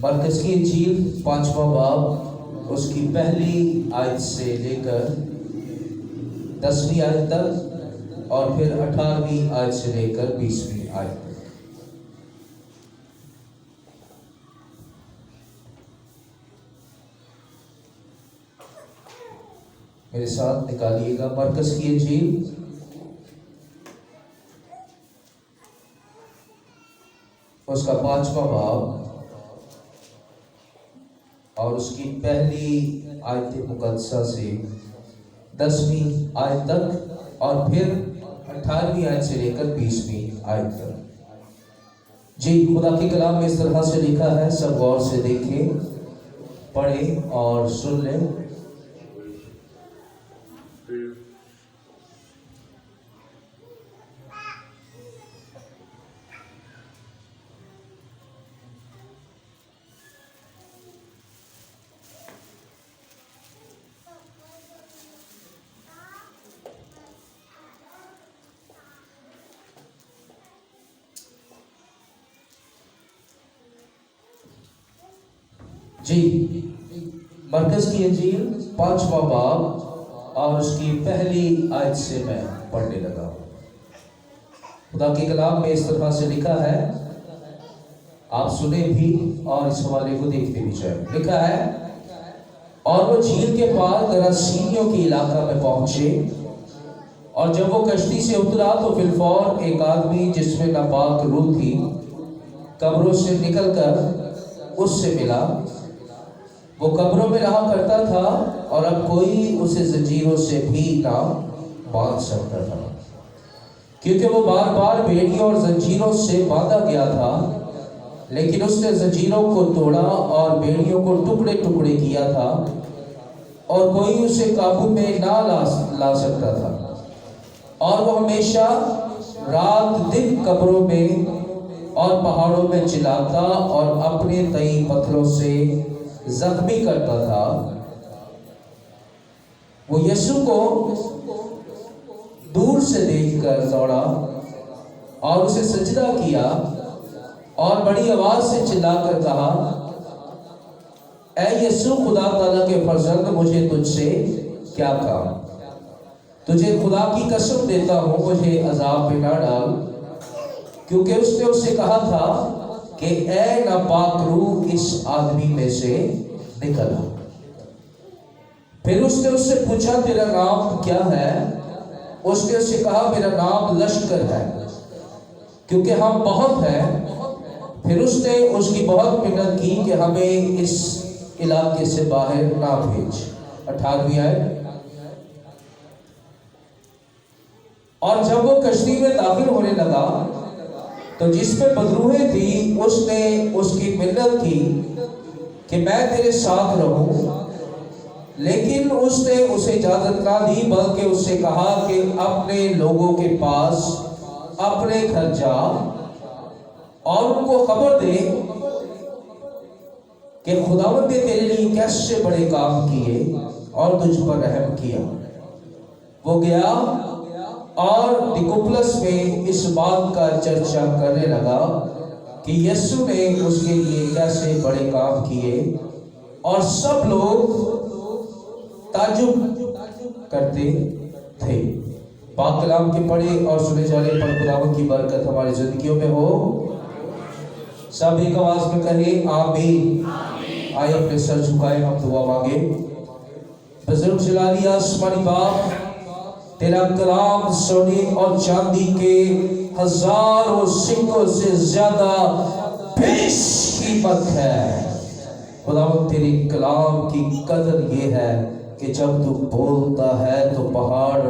मरकज़ की इंजील 5वां बाब उसकी पहली आयत से लेकर 10वीं आयत तक और फिर 18वीं आयत से लेकर 20वीं आयत तक। मेरे साथ निकालिएगा मरकज़ की इंजील उसका 5वां बाब और उसकी पहली आयत मुक़द्दसा से 10वीं आयत तक और फिर 18वीं आयत से लेकर 20वीं आयत तक। जी, खुदा के कलाम में इस तरह से लिखा है, सब गौर से देखें, पढ़ें और सुन लें। जी, मरकज़ की इंजील 5वां बाब और उसकी पहली आयत से मैं पढ़ने लगा। खुदा के कलाम में इस तरह से लिखा है, आप सुने भी और इस हवाले को देखते भी जाए। लिखा है, और वो झील के पार गरासीनियों के इलाका में पहुंचे, और जब वो कश्ती से उतरा तो फिलफौर एक आदमी जिसमें नापाक रूह थी कब्रों से निकलकर उससे मिला। वो कब्रों में रहा करता था और अब कोई उसे जंजीरों से भी ना बांध सकता था, क्योंकि वो बार बार बेड़ियों और जंजीरों से बांधा गया था। लेकिन उसने जंजीरों को तोड़ा और बेड़ियों को टुकड़े टुकड़े किया था, और कोई उसे काबू में ना ला सकता था। और वो हमेशा रात दिन कब्रों में और पहाड़ों में चिल्लाता और अपने तई पत्थरों से जख्मी करता था। वो यीशु को दूर से देखकर दौड़ा और उसे सजदा किया और बड़ी आवाज से चिल्लाकर कहा, ऐ यीशु, खुदा ताला के फर्जंद, मुझे तुझसे क्या काम? तुझे खुदा की कसम देता हूं, मुझे अजाब में ना डाल। क्योंकि उसने उससे कहा था कि ऐ नापाक रूह इस आदमी में से निकल आ। फिर उसने उससे पूछा, तेरा नाम क्या है? उसने उससे कहा, मेरा नाम लश्कर है, क्योंकि हम बहुत हैं। फिर उसने उसकी बहुत मिन्नत की कि हमें इस इलाके से बाहर ना भेज। 18वीं आयत। और जब वो कश्ती में दाखिल होने लगा तो जिसमें बदरूहें थी उसने उसकी मिन्नत की कि मैं तेरे साथ रहूं, लेकिन उसने उसे इजाजत ना दी, बल्कि उससे कहा कि अपने लोगों के पास अपने घर जा और उनको खबर दे कि खुदावंद ने तेरे लिए कैसे बड़े काम किए और तुझ पर रहम किया। वो गया और दिकुप्लस में इस बात का चर्चा करने लगा कि यीशु ने उसके लिए कैसे बड़े काम किए, और सब लोग ताज्जुब करते थे। पाक कलाम के पढ़े और सुने जाने पर खुदावंद की बरकत हमारी जिंदगियों में हो। सब एक आवाज में कहें आमीन। आइए अपने सर झुकाए, हम दुआ मांगे। बुजुर्ग जलाली आसमानी बाप, तेरा कलाम सोने और चांदी के हजारों सिक्कों से ज्यादा बेशकीमत है। खुदावंद, तेरे कलाम की कदर ये है कि जब तू बोलता है तो पहाड़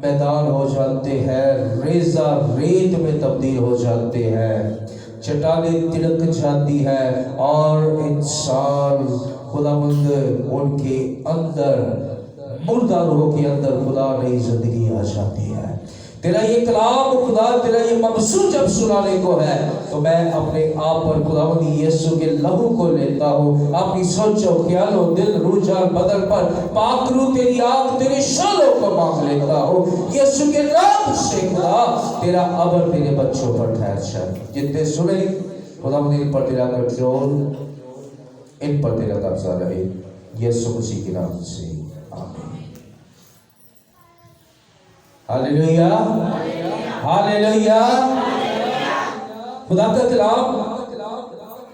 मैदान हो जाते हैं, रेजा रेत में तब्दील हो जाते हैं, चट्टानें तिलक जाती है और इंसान खुदावंद उनके अंदर मुर्दा रूह के अंदर खुदा नई जिंदगी आ जाती है। तेरा ये कलाम खुदा, तेरा ये मकसूद जब सुनाने को है तो मैं अपने आप पर खुदावंद यीशु के लहू को लेता हूँ, अपनी सोचो ख्यालों दिल रूह जान बदन पर पाक रूह तेरी आग तेरे शालों को मांग लेता हूँ यीशु के नाम से। खुदा तेरा अबर तेरे बच्चों पर ठहर जाए। जितने सुने खुदा इन पर तेरा कंट्रोल, इन पर तेरा कब्जा रहे, यीशु मसीह के नाम से आमीन। Hallelujah, hallelujah. खुदा का कलाम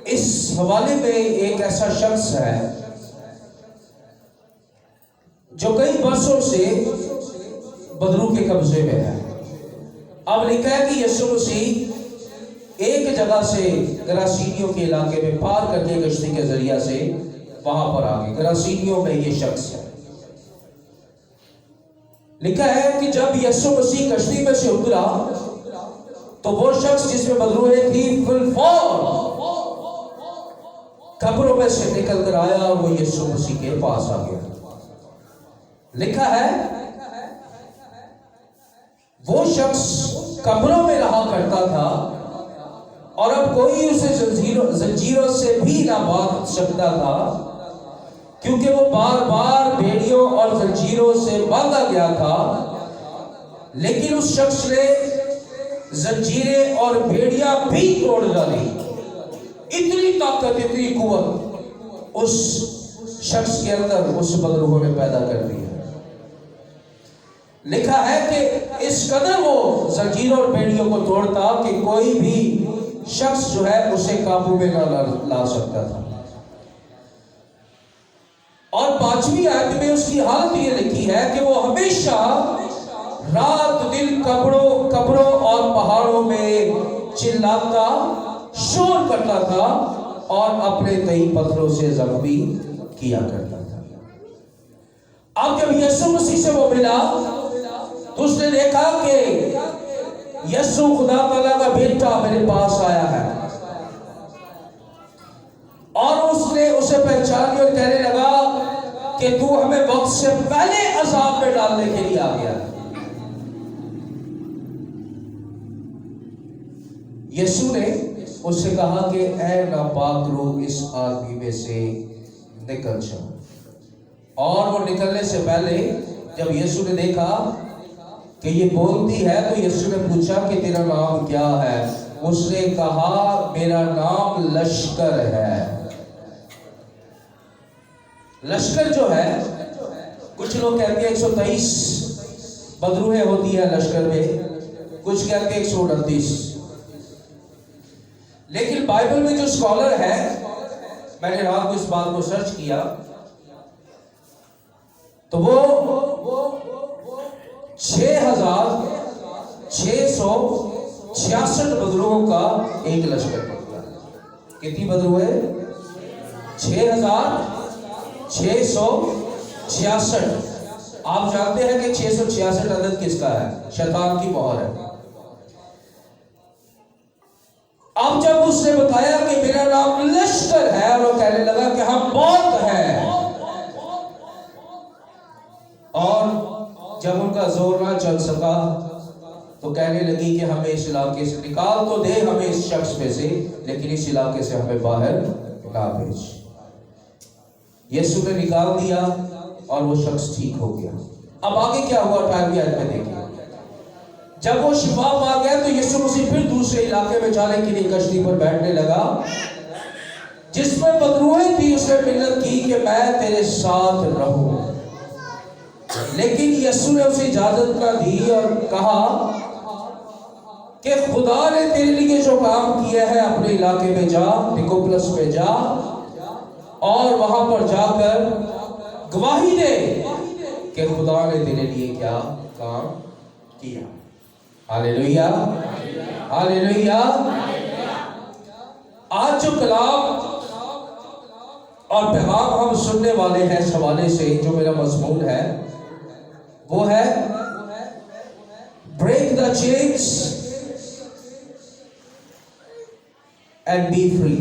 इस हवाले में एक ऐसा शख्स है जो कई वर्षों से बदरू के कब्जे में है। अब लिखा है कि यीशु मसीह एक जगह से गरासीनियों के इलाके में पार करके कश्ती के जरिया से वहां पर आ गए। गरासीनियों में ये शख्स है। लिखा है कि जब यीशु मसीह कश्ती में से उतरा तो वो शख्स जिसमें बदरूहें थी फुलफॉर कब्रों में से निकल कर आया और वो यीशु मसीह के पास आ गया। लिखा है वो शख्स कब्रों में रहा करता था और अब कोई उसे जंजीरों से भी ना बांध सकता था, क्योंकि वो बार बार बेड़ियों और जंजीरों से बांधा गया था। लेकिन उस शख्स ने जंजीरें और बेड़ियां भी तोड़ डाली। इतनी ताकत, इतनी कुव्वत उस शख्स के अंदर उस बदरूह ने पैदा कर दी है। लिखा है कि इस कदर वो जंजीरों और बेड़ियों को तोड़ता कि कोई भी शख्स जो है उसे काबू में ना ला सकता था। और 5वीं आयत में उसकी हालत ये लिखी है कि वो हमेशा रात दिन कब्रों और पहाड़ों में चिल्लाता, शोर करता था और अपने कई पत्थरों से जख्मी किया करता था। अब जब यीशु मसीह से वो मिला तो उसने देखा कि यीशु खुदा ताला का बेटा मेरे पास आया है, और उसने उसे पहचान और कहने लगा कि तू हमें वक्त से पहले अजाब में डालने के लिए आ गया। यीशु ने उससे कहा कि ऐ नापाक रूह, इस आदमी में से निकल जाओ। और वो निकलने से पहले जब यीशु ने देखा कि ये बोलती है तो यीशु ने पूछा कि तेरा नाम क्या है? उसने कहा मेरा नाम लश्कर है। लश्कर जो है, कुछ लोग कहते हैं 123 बदरूहें होती है लश्कर में, कुछ कहते हैं 129। लेकिन बाइबल में जो स्कॉलर है, मैंने रात को इस बात को सर्च किया तो वो 6666 बदरूहों का एक लश्कर बनता है। कितनी बदरूहें? 6666। आप जानते हैं कि 666 अदद किसका है? शैतान की मोहर है। अब जब उसने बताया कि मेरा नाम लश्कर है, और वो कहने लगा कि हम बहुत हैं, और जब उनका जोर ना चल सका तो कहने लगी कि हमें इस इलाके से निकाल तो दे, हमें इस शख्स में से, लेकिन इस इलाके से हमें बाहर ना भेज। यीशु ने निकाल दिया और वो शख्स ठीक हो गया। अब आगे क्या हुआ 18वीं आयत में देखिए। जब वो शिफा पा गया तो यीशु मसीह फिर दूसरे इलाके में जाने के लिए कश्ती पर बैठने लगा। जिसमें बदरूहें थी उसने मिन्नत की कि मैं तेरे साथ रहूं, लेकिन यीशु ने उसे इजाजत ना दी और कहा कि खुदा ने तेरे लिए जो काम किया है अपने इलाके में जा, निकोपलस में जा, और वहां पर जाकर गवाही दे कि खुदा ने तेरे लिए क्या काम किया। Hallelujah, hallelujah. आज जो कलाम और पैगाम हम सुनने वाले हैं इस हवाले से, जो मेरा मजमून है वो है break the chains and be free,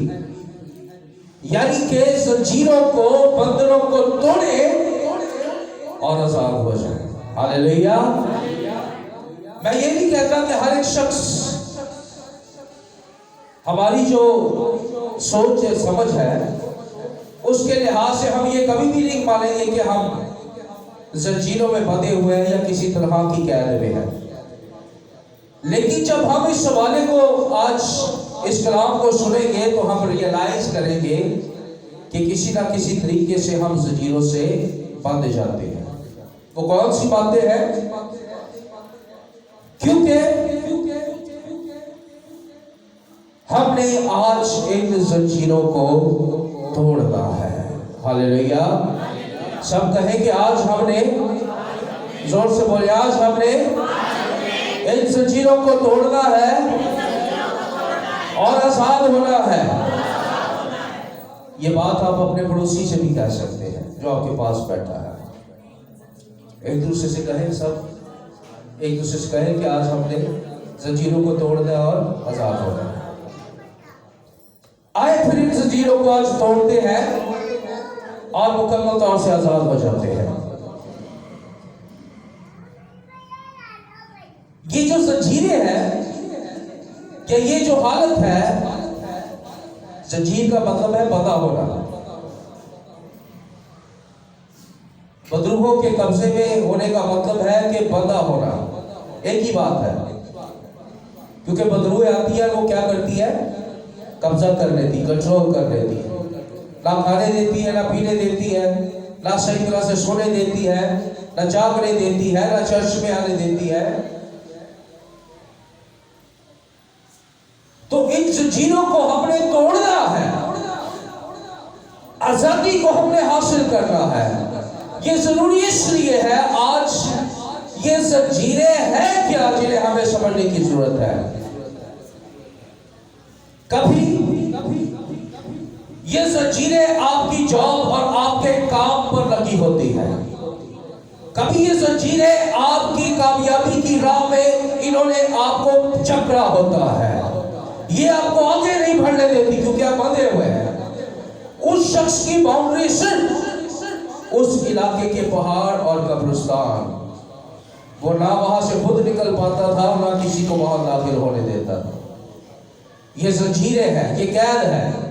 यानी कि जंजीरों को, बंधनों को तोड़े और आजाद हो जाए। हालेलुया। मैं ये नहीं कहता कि हर एक शख्स, हमारी जो सोच है, समझ है, उसके लिहाज से हम ये कभी भी नहीं मानेंगे कि हम जंजीरों में बंधे हुए हैं या किसी तरह की कैद में हैं। लेकिन जब हम इस सवाल को आज इस कलाम को सुनेंगे तो हम रियलाइज करेंगे कि किसी ना किसी तरीके से हम जंजीरों से बंध जाते हैं। वो कौन सी बातें हैं? क्योंकि हमने आज इन जंजीरों को तोड़ना है। हालेलुया। सब कहें कि आज हमने, जोर से बोले, आज हमने इन जंजीरों को तोड़ना है और आजाद होना है। ये बात आप अपने पड़ोसी से भी कह सकते हैं जो आपके पास बैठा है। एक दूसरे से कहें, सब एक दूसरे से कहें कि आज हमने जंजीरों को तोड़ना है और आजाद होना है। आए फिर इन जंजीरों को आज तोड़ते हैं और मुकम्मल तौर से आजाद हो जाते हैं। ये जो जंजीरें हैं, कि ये जो हालत है, जंजीर का मतलब है बंधा होना। बदरूहों के कब्जे में होने का मतलब है कि बंधा होना, एक ही बात है। क्योंकि बदरूहें आती है, वो क्या करती है? कब्जा कर लेती, कंट्रोल कर लेती है। ना खाने देती है, ना पीने देती है, ना सही तरह से सोने देती है, ना जागने देती है, ना चर्च में आने देती है। तो इन जंजीरों को हमने तोड़ना है, आजादी को हमने हासिल करना है। ये जरूरी इसलिए है, आज ये जंजीरें हैं क्या जिन्हें हमें समझने की जरूरत है। कभी ये जंजीरें आपकी जॉब और आपके काम पर लगी होती है, कभी ये जंजीरें आपकी कामयाबी की राह में इन्होंने आपको जकड़ा होता है। ये आपको आगे नहीं बढ़ने देती क्योंकि आप बंधे हुए हैं। उस शख्स की बाउंड्री सिर्फ उस इलाके के पहाड़ और कब्रिस्तान, वो ना वहां से खुद निकल पाता था, ना किसी को वहां दाखिल होने देता था। ये जंजीरें हैं, ये कैद है।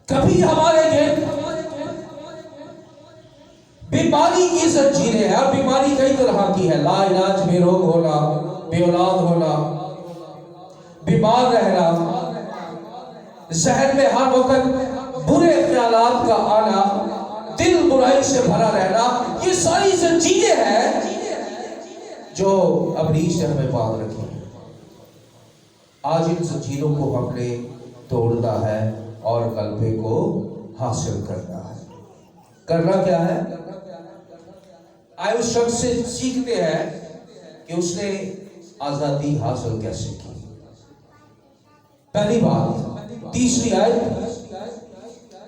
कभी हमारे गेट बीमारी की जंजीरें हैं, और बीमारी कई तरह की है। लाइलाज बेरोग होना, बेऔलाद होना, बीमार रहना, जहन में हर वक्त बुरे ख्यालात का आना, दिल बुराई से भरा रहना, ये सारी जंजीरें हैं जो इब्लीस ने हमें बांध रखी है। आज इन जंजीरों को हमने तोड़ना है और गलबे को हासिल करना है। करना क्या है? आए उस शख्स से सीखते हैं कि उसने आजादी हासिल कैसे की। पहली बात, तीसरी आयत।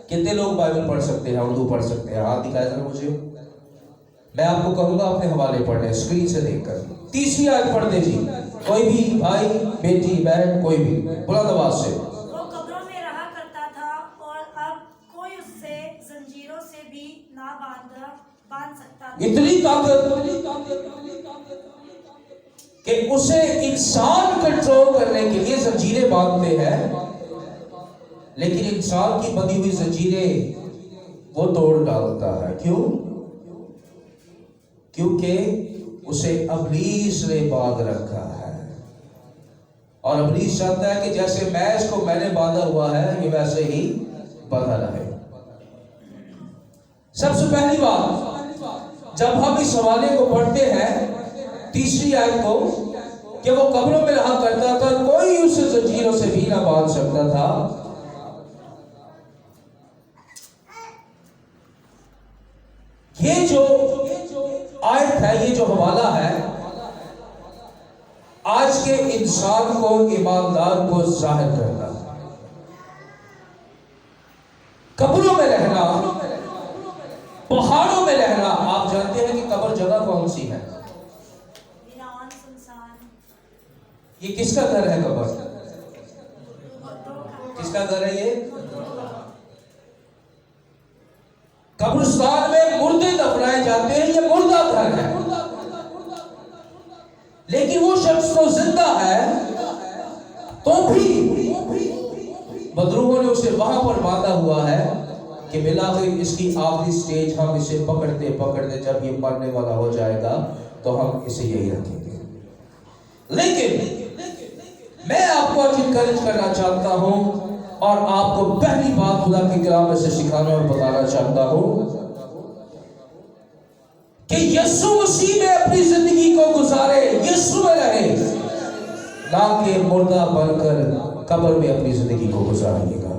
कितने लोग बाइबल पढ़ सकते हैं, उर्दू पढ़ सकते हैं? हाथ दिखाया जरा मुझे। मैं आपको कहूंगा अपने हवाले पढ़ने, स्क्रीन से देखकर। तीसरी आयत पढ़ दे जी, कोई भी भाई, बेटी, बहन, कोई भी बुलंद आवाज से। वो कब्रों में रहा करता था और अब कोई उससे जंजीरों से भी ना बांध सकता था। इतनी ताकत कि उसे इंसान कंट्रोल करने के लिए जंजीरें बांधते हैं, लेकिन इंसान की बंधी हुई जंजीरें वो तोड़ डालता है। क्यों? क्योंकि उसे इब्लीस ने बांध रखा है, और इब्लीस चाहता है कि जैसे मैच को मैंने बांधा हुआ है, ये वैसे ही बंधा रहे। सबसे पहली बात, जब हम इस हवाले को पढ़ते हैं, तीसरी आयत को, कि वो कब्रों में रहा करता था, कोई उसे जंजीरों से भी ना बांध सकता था। ये जो आयत है, ये जो हवाला है, आज के इंसान को, ईमानदार को जाहिर करता है। कब्रों में रहना, पहाड़ों में रहना। आप जानते हैं कि कब्र जगह कौन सी है? ये किसका घर है? कब्र किसका घर है? ये कब्रिस्तान में मुर्दे दफनाए जाते हैं, ये मुर्दा घर है। लेकिन वो शख्स तो जिंदा है, तो भी बदरूहों ने उसे वहां पर बांधा हुआ है कि बिलाखिर इसकी आखिरी स्टेज, हम इसे पकड़ते पकड़ते जब ये मरने वाला हो जाएगा तो हम इसे यही रखेंगे। लेकिन मैं आपको आज इनकरेज करना चाहता हूं और आपको पहली बात खुदा के कलाम में से सिखाना और बताना चाहता हूं कि यीशु मसीह में अपनी जिंदगी को गुजारे, यीशु में रहे, ना कि मुर्दा बनकर कब्र में अपनी जिंदगी को गुजारिएगा।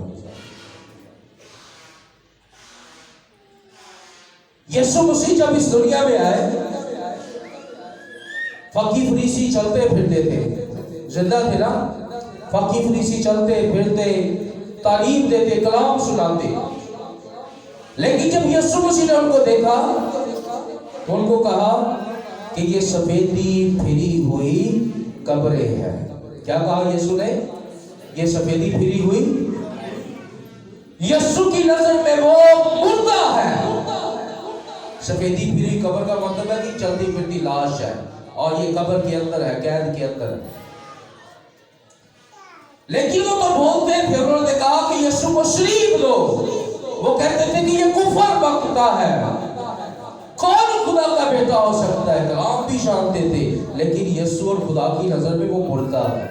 यीशु मसीह जब इस दुनिया में आए, फकीर फरीसी चलते फिरते थे, जिंदा थे ना, फकीर फरीसी चलते फिरते तालीम देते, कलाम सुनाते। लेकिन जब यीशु मसीह ने उनको देखा तो उनको कहा कि ये सफेदी फिरी हुई कब्रें हैं। क्या कहा यीशु ने? ये सफेदी फिरी हुई। यीशु की नजर में वो मुर्दा है। सफेदी फिरी कब्र का मतलब है कि चलती फिरती लाश है और ये कब्र के अंदर है, कैद के अंदर है। लेकिन वो तो बोलते थे, उन्होंने कहा कि यीशु को शरीफ लो। वो कहते थे कि ये कुफर बकता है, कौन खुदा का बेटा हो सकता है। कलाम भी जानते थे, लेकिन यीशु और खुदा की नजर में वो मुर्दा है।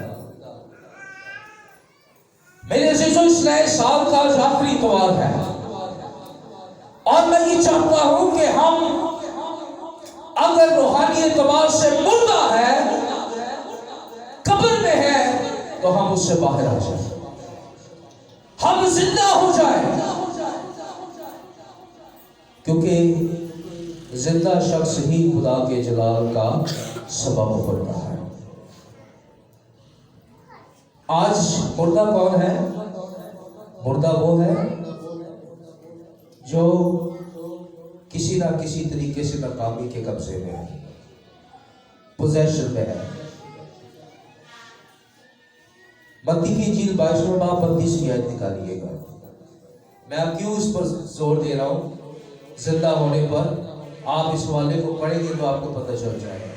मेरे अजीजों, इस नए साल का आखिरी इतवार है और मैं ये चाहता हूं कि हम अगर रूहानी एतबार से मुर्दा है, कब्र में है, तो हम उससे बाहर आ जाए, हम जिंदा हो जाए। क्योंकि जिंदा शख्स ही खुदा के जलाल का सबब बनता है। आज मुर्दा कौन है? मुर्दा वो है जो किसी ना किसी तरीके से नाकामी के कब्जे में है, पोजेशन में है। मत्ती की इंजील 22वां बाब 32वीं आयत निकालिएगा। मैं अब क्यों इस पर जोर दे रहा हूं? जिंदा होने पर आप इस वाले को पढ़ेंगे तो आपको पता चल जाएगा।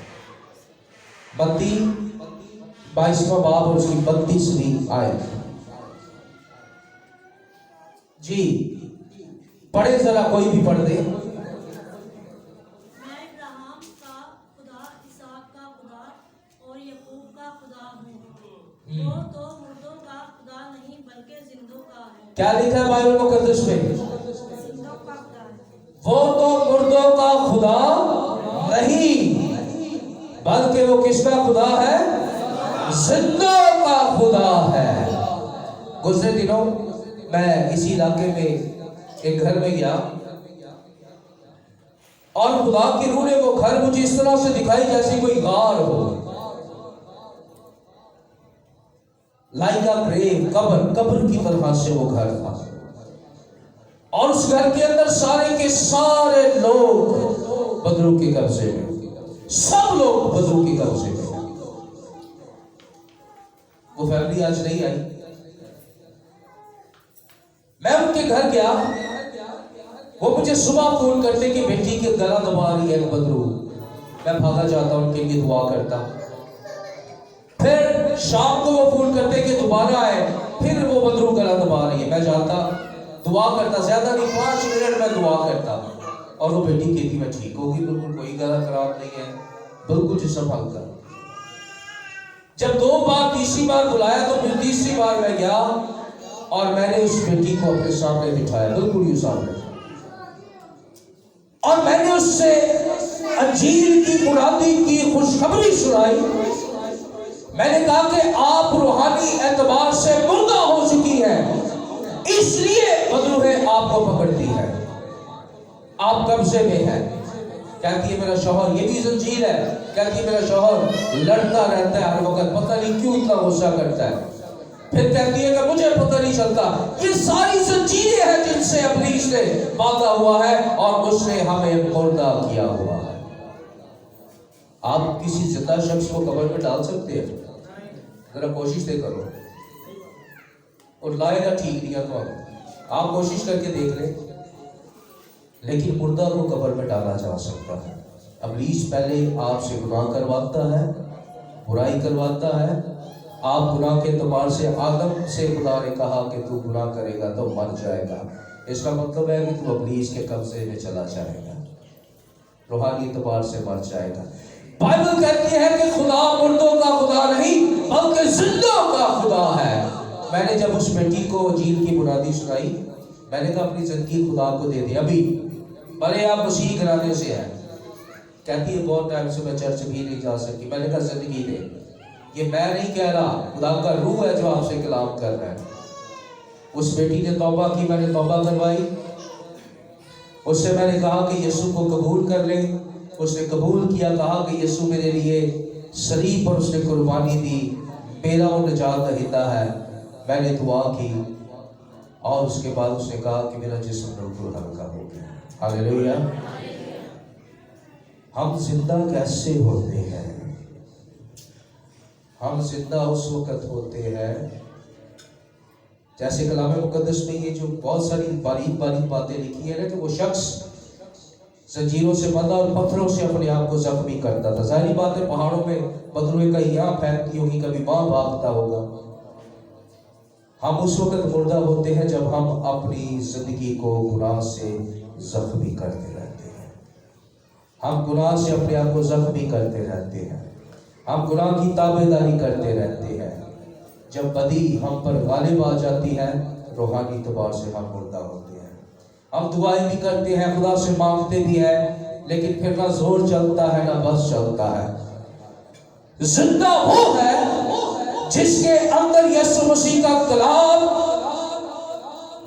मत्ती 22वां बाब और उसकी 32वीं आयत। जी पढ़े जरा, कोई भी पढ़ दे। मैं अब्राहम का खुदा, इसहाक का खुदा और याकूब का खुदा हूँ। वो तो मुर्दों का खुदा नहीं बल्कि जिंदों का है। क्या लिखा है बाइबल मुकद्दस में? जिंदों का खुदा है। वो तो मुर्दों का खुदा नहीं, बल्कि वो किसका खुदा है? जिंदों का खुदा है। गुज़रे दिनों मैं इसी इलाके में एक घर में गया और खुदा की रूह ने वो घर मुझे इस तरह से दिखाई जैसे कोई गार हो, लाइक अ ग्रेव, कब्र की तरह से वो घर था। और उस घर के अंदर सारे के सारे लोग बदरू के कब्जे में, सब लोग बदरू के कब्जे में। वो फैमिली आज नहीं आई। मैं उनके घर गया, वो मुझे सुबह फोन करते कि बेटी के गला दबा रही है बदरू। मैं भागा जाता, उनके लिए दुआ करता। फिर शाम को वो फोन करते कि दोबारा आए, फिर वो बदरू गला दबा रही है। मैं जाता, दुआ करता, ज्यादा नहीं 5 मिनट में दुआ करता और वो बेटी कहती मैं ठीक होगी, बिल्कुल कोई गला खराब नहीं है, बिल्कुल जिस्म हल्का। जब 2 बार तीसरी बार बुलाया तो फिर तीसरी बार मैं गया और मैंने उस बेटी को अपने सामने बिठाया, बिल्कुल ही सामने, और मैंने उससे अंजील की मुरादी की खुशखबरी सुनाई। मैंने कहा कि आप रूहानी एतबार से मुर्दा हो चुकी है, इसलिए बदरू है आपको पकड़ती है, आप कब्जे में है। कहती है मेरा शौहर, ये भी जंजीर है, कहती है मेरा शौहर लड़ता रहता है हर वक्त, पता नहीं क्यों इतना गुस्सा करता है। फिर कहती है कि मुझे पता नहीं चलता। ये सारी जंजीरें हैं जिनसे इब्लीस ने बांधा हुआ है और उसने हमें मुर्दा किया हुआ है। आप किसी जिंदा शख्स को कब्र में डाल सकते हैं? जरा कोशिश से करो, और लाएगा ठीक नहीं तो आप कोशिश करके देख लें। लेकिन मुर्दा को कब्र में डाला जा सकता है। इब्लीस पहले आपसे गुनाह करवाता है, बुराई करवाता है। आप गुनाह के एतबार से आदम से खुदा ने कहा कि तू गुनाह करेगा तो मर जाएगा। इसका मतलब है कि तू इब्लीस के कब्जे में चला जाएगा, रूहानी एतबार से मर जाएगा। बाइबल कहती है कि खुदा मुर्दों का खुदा नहीं बल्कि जिंदों का खुदा है। मैंने जब उस बेटी को इंजील की बुनियादी सुनाई, मैंने कहा अपनी जिंदगी खुदा को दे दी। अभी भले आप मसीह घराने से हैं, कहती है बहुत टाइम से मैं चर्च भी नहीं जा सकी। मैंने कहा जिंदगी दे, ये मैं नहीं कह रहा, खुदा का रूह है जो आपसे कलाम कर रहा है। उस बेटी ने तौबा की, मैंने तौबा करवाई, उससे मैंने कहा कि यीशु को कबूल कर ले। उसने कबूल किया, कहा कि यीशु मेरे लिए सलीब पर उसने कुर्बानी दी, मेरा वो निजात दहिंदा है। मैंने दुआ की और उसके बाद उसने कहा कि मेरा जिस्म बिल्कुल हल्का हो गया। हालेलुया। हम जिंदा कैसे होते हैं? हम जिंदा उस वक्त होते हैं जैसे कलाम मुकद्दस में ये जो बहुत सारी बारीक बारीक बातें लिखी है ना, कि वो शख्स जंजीरों से बंधा और पत्थरों से अपने आप को जख्मी करता था। जाहिर बात है पहाड़ों में बदरुए का यहाँ फैलती होगी, कभी वहां भागता होगा। हम उस वक्त मुर्दा होते हैं जब हम अपनी जिंदगी को गुनाह से जख्मी करते रहते हैं। हम गुनाह से अपने आप को जख्मी करते रहते हैं, हम गुनाह की ताबेदारी करते रहते हैं। जब बदी हम पर गालिब आ जाती है, रूहानी तौर से हम मुर्दा होते हैं। हम दुआएं भी करते हैं, खुदा से मांगते भी हैं, लेकिन फिर ना जोर चलता है ना बस चलता है। जिंदा वो है जिसके अंदर यीशु मसीह का कलाम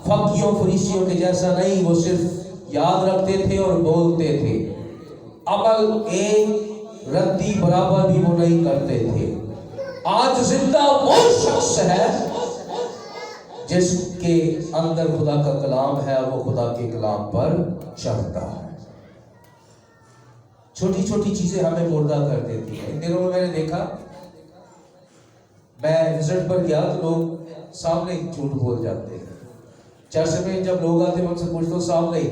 फकीयों फरीसियों के जैसा नहीं, वो सिर्फ याद रखते थे और बोलते थे, अमल एक रद्दी बराबर भी वो नहीं करते थे। आज जिंदा वो शख्स है जिसके अंदर खुदा का कलाम है और वो खुदा के कलाम पर चलता है। छोटी छोटी चीजें हमें मुर्दा कर देती है। इन दिनों में मैंने देखा, मैं विजिट पर गया तो लोग सामने झूठ बोल जाते हैं। चर्च में जब लोग आते हैं उनसे पूछते हो सामने,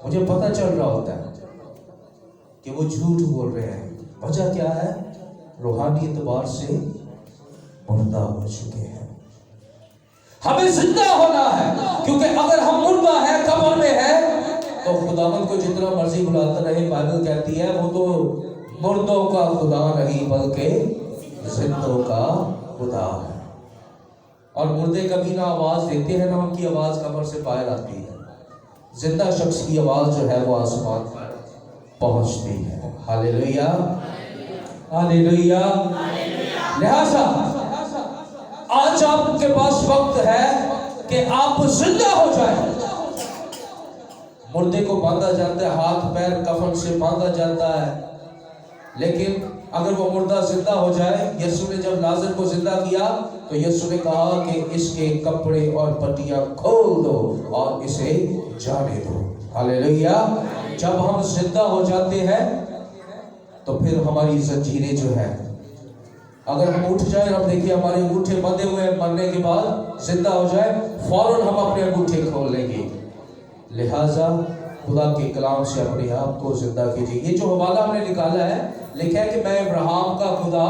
मुझे पता चल रहा होता है कि वो झूठ बोल रहे हैं। वजह क्या है? रूहानी एतबार से मुर्दा हो चुके हैं। हमें जिंदा होना है, क्योंकि अगर हम मुर्दा है, कब्र में है, तो खुदावंद को जितना मर्जी बुलाता रहे, बाइबल कहती है वो तो मुर्दों का खुदा नहीं बल्कि जिंदों का खुदा है। और मुर्दे कभी ना आवाज देते हैं ना उनकी आवाज कब्र से बाहर आती है। जिंदा शख्स की आवाज जो है वो आसमान पर पहुंचती है। Hallelujah, hallelujah. लिहाजा आज आपके पास वक्त है कि आप जिंदा हो जाए। मुर्दे को बांधा जाता है, हाथ पैर कफन से बांधा जाता है, लेकिन अगर वो मुर्दा जिंदा हो जाए, यीशु ने जब लाजर को जिंदा किया तो यीशु ने कहा कि इसके कपड़े और पट्टियां खोल दो और इसे जाने दो। हालेलुया। जब हम जिंदा हो जाते हैं तो फिर हमारी जंजीरें जो है, अगर हम उठ जाए, हम देखिए हमारे अंगूठे बंधे हुए मरने के बाद जिंदा हो जाए, फौरन हम अपने अंगूठे खोल लेंगे। लिहाजा खुदा के कलाम से अपने आप को जिंदा कीजिए। ये जो हवाला हमने निकाला है, लिखा है कि मैं इब्राहिम का खुदा,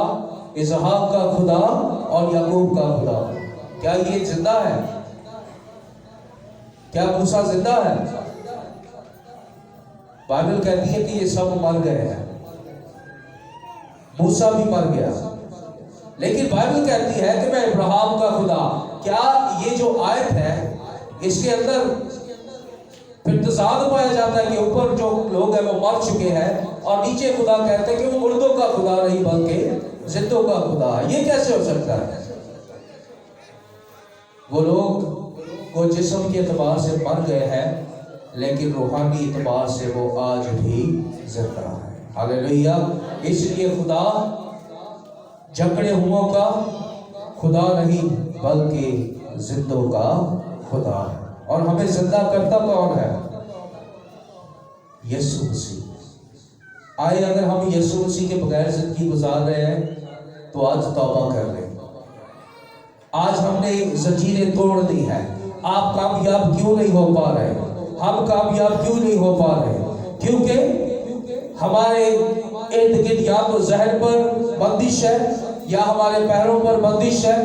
इसहाक का खुदा और याकूब का खुदा। क्या ये जिंदा है? क्या मूसा जिंदा है? बाइबल कहती है कि ये सब मर गए हैं, मूसा भी मर गया, लेकिन बाइबल कहती है कि मैं इब्राहिम का खुदा। क्या ये जो आयत है इसके अंदर फिर तजाद पाया जाता है कि ऊपर जो लोग हैं वो मर चुके हैं और नीचे खुदा कहते हैं कि वो मुर्दों का खुदा नहीं बल्कि जिंदों का खुदा है। ये कैसे हो सकता है? वो लोग वो जिस्म के एतबार से मर गए हैं, लेकिन रूहानी एतबार से वो आज भी जिंदा है। हालेलुया। इसलिए खुदा जकड़े हुओं का खुदा नहीं बल्कि जिंदों का खुदा है। और हमें जिंदा करता कौन है? यीशु मसीह। आए अगर हम यीशु मसीह के बगैर जिंदगी गुजार रहे हैं तो आज तौबा कर लें। आज हमने जंजीरें तोड़ दी है। आप कामयाब क्यों नहीं हो पा रहे? हम कामयाब क्यों नहीं हो पा रहे? क्योंकि हमारे इर्द गिर्द या तो जहन पर बंदिश है, या हमारे पैरों पर बंदिश है,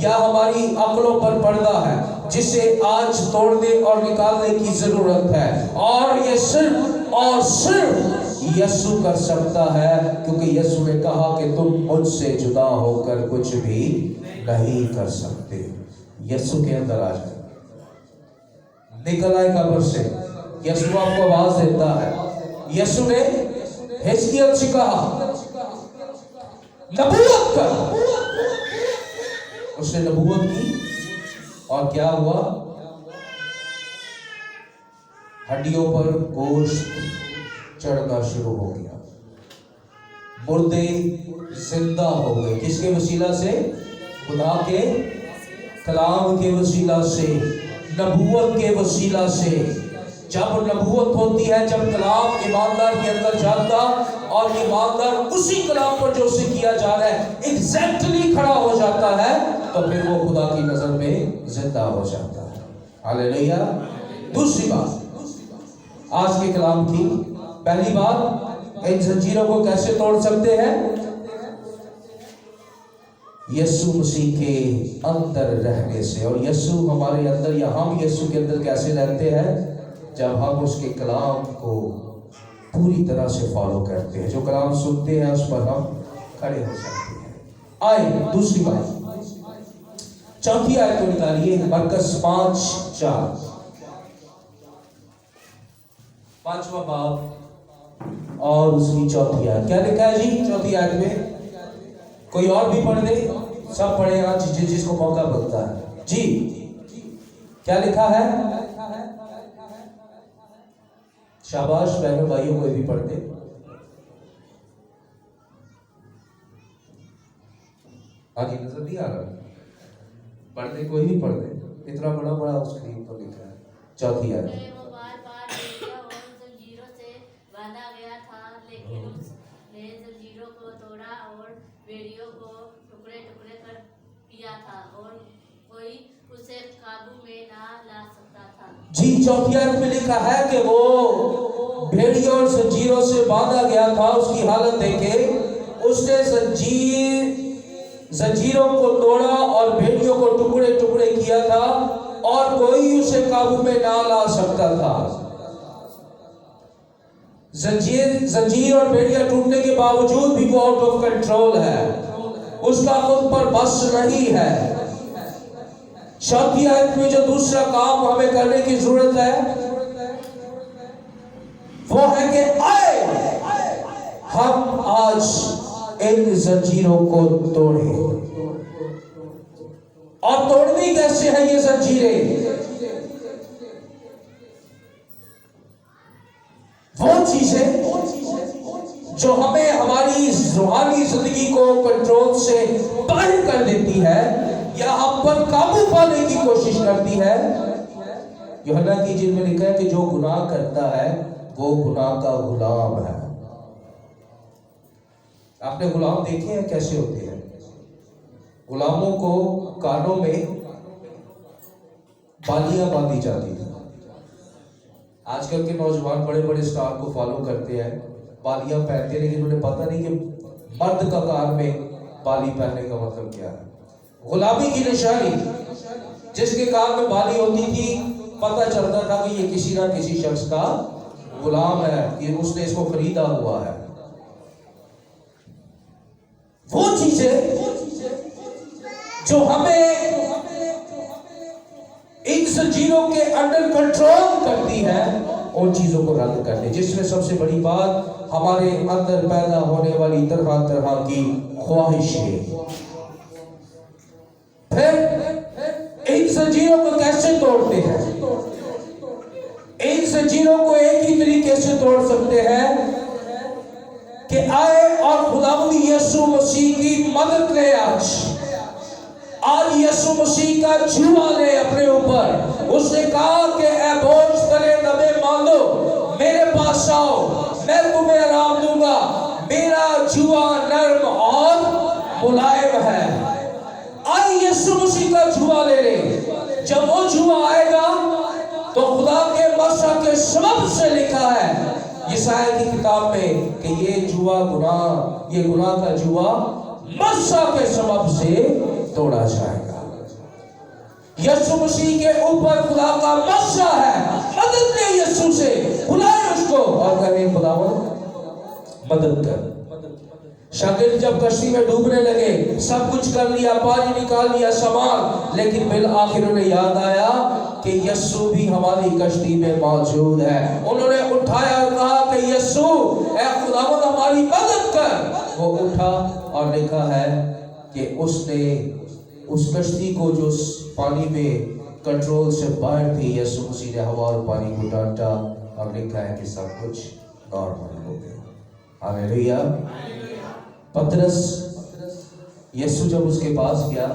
या हमारी अक्लों पर पर्दा है, जिसे आज तोड़ने और निकालने की जरूरत है। और ये सिर्फ और सिर्फ यीशु कर सकता है, क्योंकि यीशु ने कहा कि तुम मुझसे जुदा होकर कुछ भी नहीं कर सकते। यीशु के अंदर आ जाए, निकल आए कब्र से। यीशु आपको आवाज देता है। यीशु ने हिजकिय्याह से कहा नबूवत कर, उसने नबूवत की और क्या हुआ? हड्डियों पर गोश्त चढ़ना शुरू हो गया, मुर्दे जिंदा हो गए। किसके वसीला से? खुदा के कलाम के वसीला से, नबूवत के वसीला से। जब नबूवत होती है, जब कलाम ईमानदार के अंदर जाता और ईमानदार उसी कलाम पर जो उसे किया जा रहा है एग्जैक्टली खड़ा हो जाता है, तो फिर वो खुदा की नजर में जिंदा हो जाता है। हालेलुया। दूसरी बात आज के कलाम की, पहली बात, इन जंजीरों को कैसे तोड़ सकते हैं? यीशु मसीह के अंदर रहने से। और यीशु हमारे अंदर, या हम यीशु के अंदर कैसे रहते हैं? जब हम उसके कलाम को पूरी तरह से फॉलो करते हैं। जो कलाम सुनते हैं उस पर हम खड़े हो सकते हैं। आए दूसरी बात, चौथी आयत को निकालिए, मरकस 5:4, 5वां बाब और उसकी चौथी आयत। क्या लिखा है जी चौथी आयत में? कोई और भी पढ़ दे, सब पढ़े आज जिसको मौका मिलता है जी। क्या लिखा है? शाबाश बहनों भाइयों, कोई भी पढ़ दे। आगे नजर नहीं आ रहा? पढ़ दे, कोई भी पढ़ दे। इतना बड़ा बड़ा स्क्रीन तो लिखा है। चौथी आयत। बेड़ियों को टुकड़े टुकड़े कर पिया था और कोई उसे काबू में ना ला सकता था। जी, चौथी आयत में लिखा है कि वो भेड़ियों और जंजीरों से बांधा गया था। उसकी हालत देखे, उसने जंजीरों को तोड़ा और भेड़ियों को टुकड़े टुकड़े किया था और कोई उसे काबू में ना ला सकता था। जंजीर और बेड़ियां टूटने के बावजूद भी वो आउट ऑफ कंट्रोल है, उसका खुद पर बस नहीं है। चौथी आयत में जो दूसरा काम हमें करने की जरूरत है वो है कि आए हम आज इन जंजीरों को तोड़े। और तोड़नी कैसे है ये जंजीरें? वो चीजें जो हमें हमारी रूहानी जिंदगी को कंट्रोल से बाहर कर देती है या हम पर काबू पाने की कोशिश करती है। यूहन्ना की इंजील में लिखा है कि जो गुनाह करता है वो गुनाह का गुलाम है। आपने गुलाम देखे हैं कैसे होते हैं? गुलामों को कानों में बालियां बांधी जाती थी। आजकल के नौजवान बड़े बड़े स्टार को फॉलो करते हैं, बालियां पहनते हैं, लेकिन उन्हें पता नहीं कि मर्द का कान में बाली पहनने का मतलब क्या है। गुलामी की निशानी, जिसके कान में बाली होती थी पता चलता था कि ये किसी ना किसी शख्स का गुलाम है, कि उसने इसको खरीदा हुआ है। वो चीजें जो हमें इन जंजीरों के अंडर कंट्रोल करती है उन चीजों को रद्द करते, जिसमें सबसे बड़ी बात हमारे अंदर पैदा होने वाली तरह तरह की ख्वाहिशें। फिर इन जंजीरों को कैसे तोड़ते हैं? इन जंजीरों को एक ही तरीके से तोड़ सकते हैं कि आए और खुदावंद यीशु मसीह की मदद ले। आज यीशु मसीह का जुआ ले अपने ऊपर। उसने कहा कि ऐ बोझ तले दबे मानो मेरे पास आओ, मैं तुम्हें आराम दूंगा, मेरा जुआ नर्म और मुलायम है। आज यीशु मसीह का जुआ ले ले। जब वो जुआ आएगा तो खुदा के मसा के सबब से लिखा है यशायाह की किताब में कि ये जुआ गुनाह, ये गुनाह का जुआ मसा के सबब से तोड़ा जाएगा। यीशु मसीह के ऊपर खुदा का मसा है। मदद ले यीशु से, बुलाए उसको और कहे खुदावंद मदद कर। शागिर्द जब कश्ती में डूबने लगे, सब कुछ कर लिया, पानी निकाल लिया, सामान, लेकिन बिल आखिर उन्हें याद आया कि यस्सु भी हमारी कश्ती में मौजूद है। उन्होंने उठाया और कहा कि यस्सु, ऐ खुदावंद हमारी मदद कर। वो उठा और लिखा है कि उसने उस कश्ती को जो पानी में कंट्रोल से बाहर थी, यस्सु मसीह ने हवा और पानी को डांटा और लिखा है कि सब कुछ नॉर्मल हो गया। हालेलुया। पतरस, यीशु जब उसके पास गया,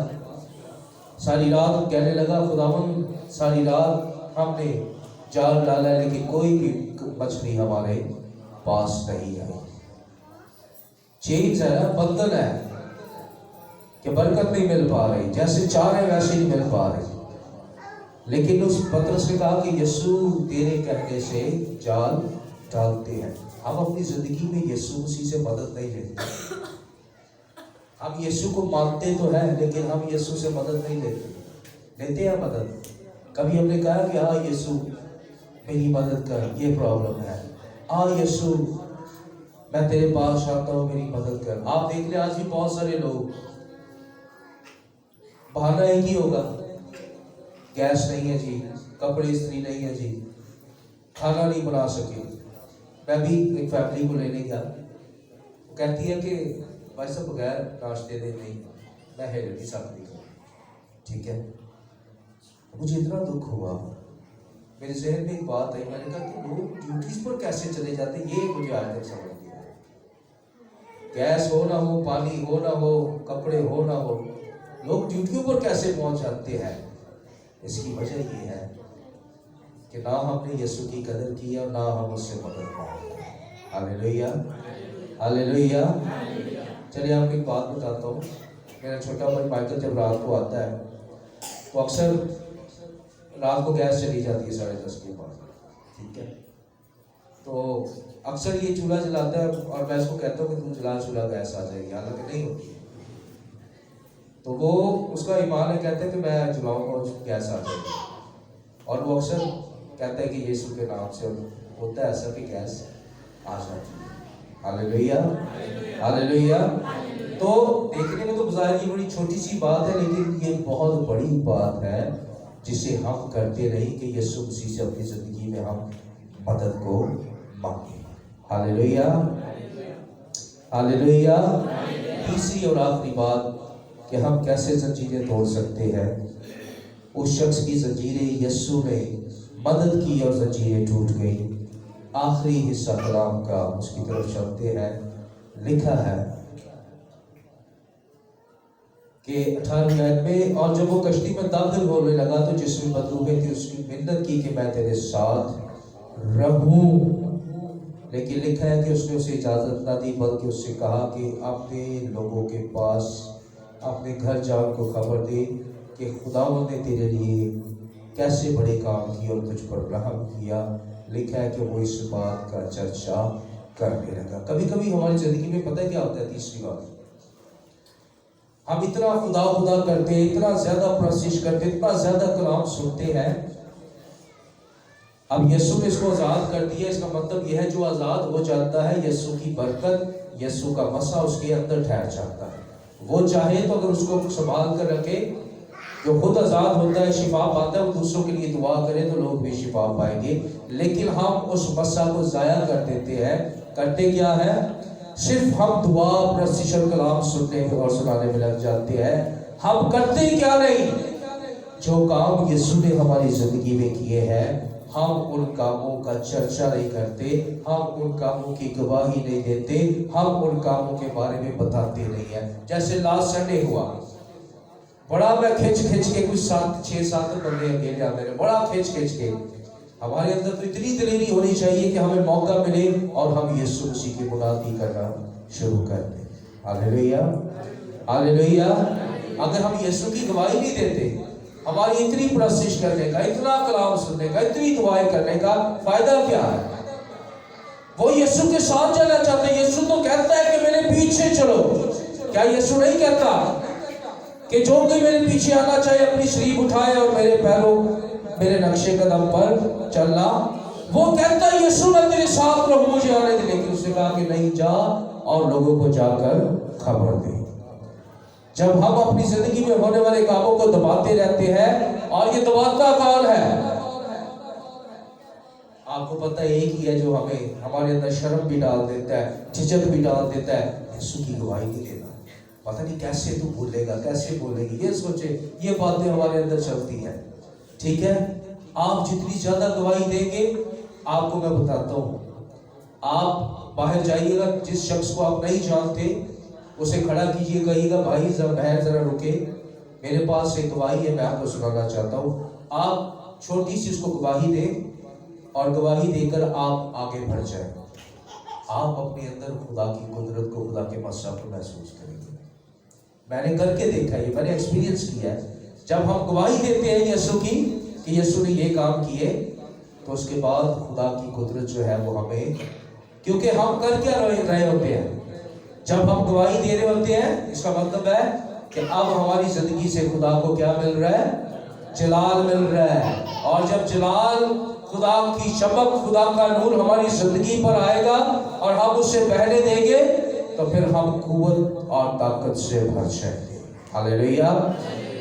सारी रात कहने लगा, खुदावंद सारी रात हमने जाल डाला है लेकिन कोई भी मछली हमारे पास नहीं आई। चेंज है ना, बंधन है कि बरकत नहीं मिल पा रही, जैसे चाह रहे वैसे नहीं मिल पा रही। लेकिन उस पतरस ने कहा कि यीशु तेरे कहने से जाल डालते हैं। हम अपनी जिंदगी में यीशु मसीह से मदद नहीं लेते। हम यीशु को मानते तो हैं लेकिन हम यीशु से मदद नहीं लेते। लेते हैं मदद? कभी हमने कहा कि हाँ यीशु मेरी मदद कर, ये प्रॉब्लम है, हाँ यीशु मैं तेरे पास आता हूँ, मेरी मदद कर। आप देख ले आज भी बहुत सारे लोग, बहाना एक ही होगा, गैस नहीं है जी, कपड़े इस्त्री नहीं है जी, खाना नहीं बना सके। मैं भी एक फैमिली को लेने गया, वो कहती है कि भाई साहब बगैर नाश्ते दे नहीं मैं हिल नहीं सकती। ठीक है, मुझे इतना दुख हुआ, मेरे जहन में एक बात आई, मैंने कहा कि लोग ड्यूटीज पर कैसे चले जाते हैं, ये मुझे आज तक समझ नहीं आया। गैस हो ना हो, पानी हो ना हो, कपड़े हो ना हो, लोग ड्यूटियों पर कैसे पहुंच जाते हैं। इसकी वजह ये है कि ना हमने यीशु की कदर की और ना हम उससे मदद मांगे। Hallelujah, hallelujah. चलिए आपको एक बात बताता हूँ। मेरा छोटा भाई माइकल जब रात को आता है तो अक्सर रात को गैस चली जाती है 10:30 के बाद। ठीक है, तो अक्सर ये चूल्हा जलाता है और मैं इसको कहता हूँ कि तुम जला चूल्हा, गैस आ जाएगी, हालांकि नहीं होती। तो वो उसका ईमान है, कहते हैं कि मैं जलाऊंगा और गैस आ जाएगी। और वो अक्सर कहता है कि यीशु के नाम से होता है ऐसा कि गैस आ जाती है। Hallelujah, hallelujah. तो देखने में तो बज़ाहिर ये बड़ी छोटी सी बात है, लेकिन ये बहुत बड़ी बात है जिसे हम करते नहीं कि यीशु मसीह से अपनी जिंदगी में हम मदद को मांगे। Hallelujah, hallelujah. तीसरी और आखिरी बात कि हम कैसे जंजीरें तोड़ सकते हैं। उस शख्स की जंजीरें यीशु ने मदद की और जंजीरें टूट गई। आखिरी हिस्सा कलाम का उसकी तरफ चलते हैं। लिखा है कि 18 आयत में, और जब वो कश्ती में दाखिल होने लगा तो जिसमें मदरूबे थी उसकी मिन्नत की कि मैं तेरे साथ रहूं। लेकिन लिखा है कि उसने उसे इजाजत ना दी, बल्कि उससे कहा कि अपने लोगों के पास अपने घर जाओ, उनको खबर दे कि खुदावंद ने तेरे लिए कैसे बड़े काम किए और तुझ पर रहम किया। लिखा है कि वो इस बात का चर्चा करने लगा। कभी कभी हमारी जिंदगी में पता है क्या होता है? तीसरी बात, हम इतना खुदा खुदा करते हैं, इतना ज्यादा प्रशिश करते हैं, इतना ज्यादा कलाम सुनते हैं। अब यीशु ने इसको आजाद कर दिया, इसका मतलब यह है जो आजाद हो जाता है, यीशु की बरकत, यीशु का मसा उसके अंदर ठहर जाता है। वो चाहे तो अगर उसको संभाल कर रखे, जो खुद आजाद होता है, शिफा पाता है, वो दूसरों के लिए दुआ करे तो लोग भी शिफा पाएंगे। लेकिन हम उस मसा को जाया कर देते हैं। करते क्या है? सिर्फ हम दुआ, प्रशिक्षण, कलाम सुनने और सुनाने में लग जाते हैं। हम करते क्या नहीं? जो काम यीशु ने हमारी जिंदगी में किए हैं, हम उन कामों का चर्चा नहीं करते, हम उन कामों की गवाही नहीं देते, हम उन कामों के बारे में बताते नहीं है। जैसे लास्ट संडे हुआ, बड़ा मैं खिंच के कुछ 6-7 बंदे अकेले आते रहे, बड़ा खिंच के। हमारे अंदर तो इतनी दिलेरी होनी चाहिए कि हमें मौका मिले और हम यीशु मसीह की मुनादी करना शुरू कर दें। Hallelujah, hallelujah. अगर हम यीशु की गवाही नहीं देते, हमारी इतनी प्रशिश करने का, इतना कलाम सुनने का, इतनी दुआएं करने का फायदा क्या है? वो यीशु के साथ जाना चाहते हैं। यीशु तो कहता है कि मेरे पीछे चलो। क्या यीशु नहीं कहता कि जो कोई मेरे पीछे आना चाहे अपनी शरीर उठाए और मेरे पैरों, मेरे नक्शे कदम पर चलना वो कहता है यीशु मैं तेरे साथ रहूं, मुझे आने दे, लेकिन उसने कहा कि नहीं, जा और लोगों को जाकर खबर दे। जब हम अपनी जिंदगी में होने वाले कामों को दबाते रहते हैं, और ये दबाता कौन है? आपको पता है एक ही है जो हमें हमारे अंदर शर्म भी डाल देता है, झिझक भी डाल देता है, यीशु की गवाही नहीं देना। पता नहीं कैसे तू बोलेगा, कैसे बोलेगी, ये सोचे, ये बातें हमारे अंदर चलती है। ठीक है, आप जितनी ज्यादा गवाही देंगे, आपको मैं बताता हूं, आप बाहर जाइएगा, जिस शख्स को आप नहीं जानते उसे खड़ा कीजिए, कहिएगा भाई जरा रुके, मेरे पास एक गवाही है, मैं आपको सुनाना चाहता हूं। आप छोटी सी उसको गवाही दें, और गवाही देकर आप आगे बढ़ जाए, आप अपने अंदर खुदा की कुदरत को, खुदा के मस्सा को महसूस करेंगे। मैंने करके देखा है, मैंने एक्सपीरियंस किया है। जब हम गवाही देते हैं यीशु की कि यीशु ने ये काम किए, तो उसके बाद खुदा की कुदरत जो है वो हमें, क्योंकि हम कर क्या रहे होते हैं, जब हम गवाही दे रहे होते हैं, इसका मतलब है कि अब हमारी जिंदगी से खुदा को क्या मिल रहा है? जलाल मिल रहा है। और जब जलाल, खुदा की चमक, खुदा का नूर हमारी जिंदगी पर आएगा और हम उससे बहने देंगे, तो फिर हम कुव्वत और ताकत से भर जाएंगे। हालेलुया।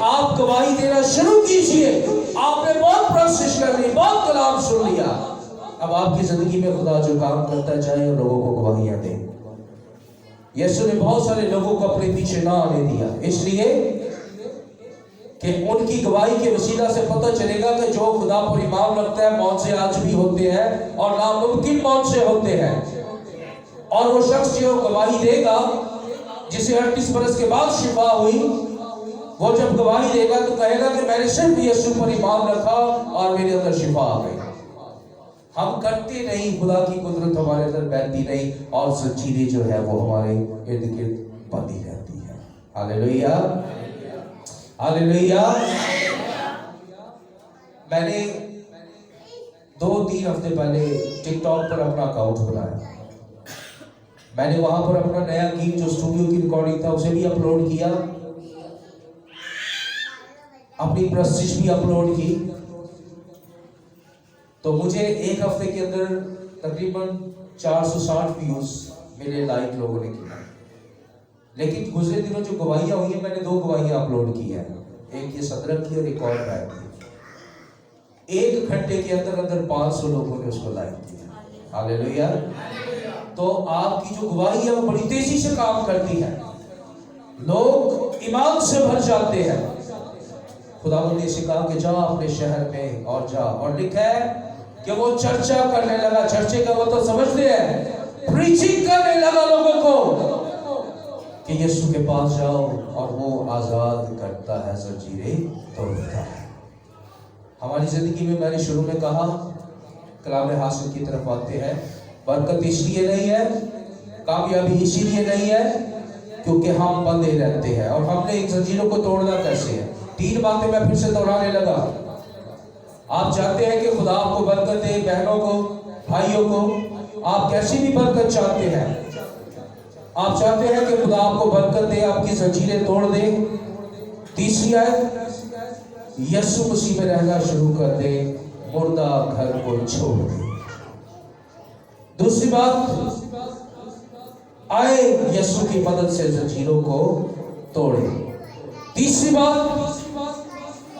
आप गवाही देना शुरू कीजिए। आपने बहुत प्रशिश कर ली, बहुत कलाम सुन लिया, अब आपकी जिंदगी में खुदा जो काम करता जाए और लोगों को गवाहियां दे। यीशु ने बहुत सारे लोगों को अपने पीछे ना आने दिया, इसलिए कि उनकी गवाही के वसीला से पता चलेगा कि जो खुदा पर ईमान रखता है, मौत से आज भी होते हैं और नामुमकिन मौत से होते हैं। और वो शख्स जो गवाही देगा, जिसे 38 बरस के बाद शिफा हुई, वो जब गवाही देगा तो कहेगा कि मैंने सिर्फ यीशु पर ईमान रखा और मेरे अंदर शिफा आ गई। हम करते नहीं, खुदा की कुदरत हमारे अंदर बहती नहीं, और जंजीरें जो है वो हमारे इर्द गिर्द बंधी रहती है। Hallelujah, hallelujah. मैंने 2-3 हफ्ते पहले टिकटॉक पर अपना अकाउंट बनाया। मैंने वहां पर अपना नया गीत जो स्टूडियो की रिकॉर्डिंग था उसे भी अपलोड किया, अपनी प्रस्तुति भी अपलोड की। तो मुझे एक हफ्ते के अंदर तकरीबन 460 व्यूज मेरे लाइक लोगों ने किया। लेकिन गुजरे दिनों जो गवाहियां हुई है, मैंने 2 गवाहियां अपलोड की है, एक ये सदरक की और एक और बैग की। 1 घंटे के अंदर अंदर 500 लोगों ने उसको लाइक किया। हालेलुया। तो आपकी जो गवाही है वो बड़ी तेजी से काम करती है, लोग ईमान से भर जाते हैं। खुदावंद ने कहा कि जा अपने शहर में और जा, और लिखा है कि वो चर्चा करने लगा। चर्चे का मतलब समझते हैं, प्रीचिंग करने लगा लोगों को कि यीशु के पास जाओ और वो आजाद करता है, जंजीरें तोड़ता है। हमारी जिंदगी में मैंने शुरू में कहा, कलाम हासिल की तरफ आते हैं, बरकत इसलिए नहीं है, कामयाबी इसीलिए नहीं है क्योंकि हम बंधे रहते हैं। और हमने इन जंजीरों को तोड़ना कैसे है? 3 बातें मैं फिर से दोहराने लगा। आप चाहते हैं कि खुदा आपको बरकत दे, बहनों को, भाइयों को, आप कैसी भी बरकत चाहते हैं, आप चाहते हैं कि खुदा आपको बरकत दे, आपकी जंजीरें तोड़ दे। तीसरी आयत, यीशु मसीह में रहना शुरू कर दे, मुर्दा घर को छोड़ दे। दूसरी बात, आए यीशु की मदद से जंजीरों को तोड़े। तीसरी बात,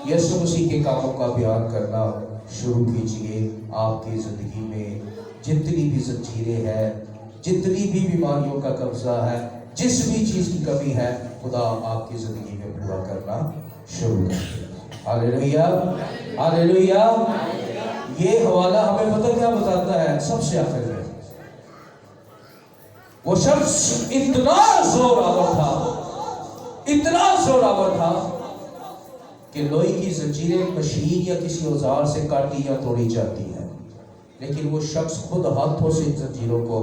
यीशु मसीह के कामों का बयान करना शुरू कीजिए। आपकी जिंदगी में जितनी भी जंजीरें हैं, जितनी भी बीमारियों का कब्जा है, जिस भी चीज की कमी है, खुदा आपकी जिंदगी में पूरा करना शुरू कर दे। Hallelujah, hallelujah. ये हवाला हमें पता क्या बताता है? सबसे आखिर में वो शख्स इतना जोरावर था, इतना जोरावर था कि लोहे की जंजीरें मशीन या किसी औजार से काटी या तोड़ी जाती है, लेकिन वो शख्स खुद हाथों से जंजीरों को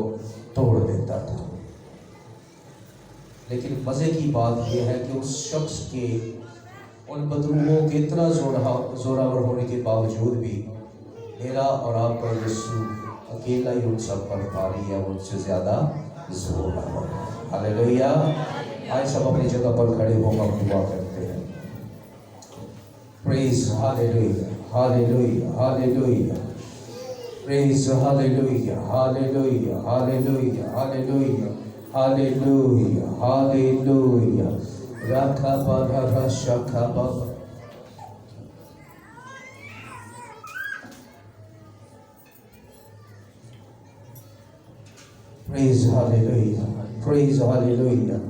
तोड़ देता था। लेकिन मजे की बात यह है कि उस शख्स के उन बदरूओं के इतना जोरावर होने के बावजूद भी मेरा और आपका यीशु अकेला ही उन सब पर भारी है, उनसे ज्यादा जोरावर। हालेलुया। आइए सब अपनी जगह पर खड़े होकर दुआ करते हैं। Praise hallelujah, hallelujah, hallelujah. Praise, hallelujah, hallelujah, hallelujah, hallelujah, hallelujah, hallelujah. Rakabara shakababa. Praise, hallelujah, praise, hallelujah.